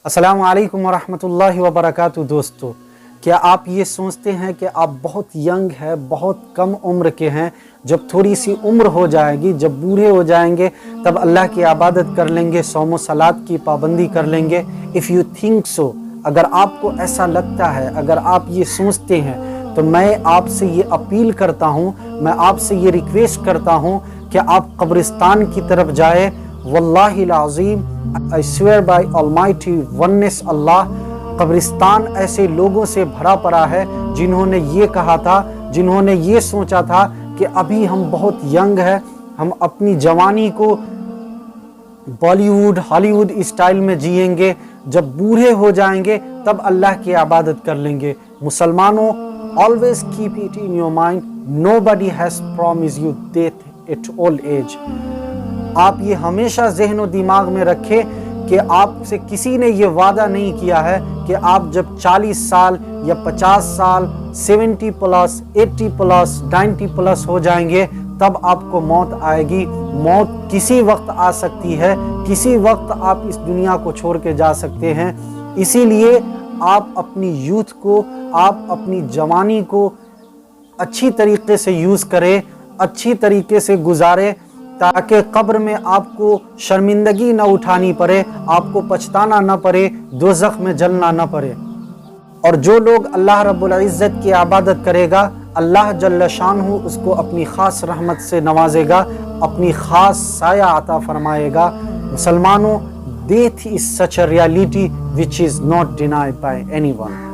अस्सलामु अलैकुम वरहमतुल्लाहि वबरकातुहू। दोस्तों, क्या आप ये सोचते हैं कि आप बहुत यंग हैं, बहुत कम उम्र के हैं, जब थोड़ी सी उम्र हो जाएगी, जब बूढ़े हो जाएंगे तब अल्लाह की इबादत कर लेंगे, सौम सलात की पाबंदी कर लेंगे? इफ़ यू थिंक सो, अगर आपको ऐसा लगता है, अगर आप ये सोचते हैं, तो मैं आपसे ये अपील करता हूँ, मैं आपसे ये रिक्वेस्ट करता हूँ कि आप कब्रिस्तान की तरफ जाए। वल्लाहि लाज़ीम, I swear by almighty oneness Allah, कब्रिस्तान ऐसे लोगों से भरा पड़ा है जिन्होंने ये कहा था, जिन्होंने ये सोचा था कि अभी हम बहुत यंग हैं, हम अपनी जवानी को बॉलीवुड हॉलीवुड स्टाइल में जिएंगे, जब बूढ़े हो जाएंगे तब अल्लाह की इबादत कर लेंगे। मुसलमानों, always keep it in your mind, nobody has promised you death eight old age. आप ये हमेशा ज़हन और दिमाग में रखें कि आपसे किसी ने ये वादा नहीं किया है कि आप जब 40 साल या 50 साल, 70 प्लस, 80 प्लस, 90 प्लस हो जाएंगे तब आपको मौत आएगी। मौत किसी वक्त आ सकती है, किसी वक्त आप इस दुनिया को छोड़ के जा सकते हैं। इसीलिए आप अपनी यूथ को, आप अपनी जवानी को अच्छी तरीके से यूज़ करें, अच्छी तरीके से गुजारें, ताकि कब्र में आपको शर्मिंदगी न उठानी पड़े, आपको पछताना न पड़े, दोज़ख में जलना न पड़े। और जो लोग अल्लाह रब्बुल इज़्ज़त की इबादत करेगा, अल्लाह जल्ल शानहू उसको अपनी ख़ास रहमत से नवाजेगा, अपनी ख़ास साया अता फरमाएगा। मुसलमानों, death is such a reality which is not denied bye anyone.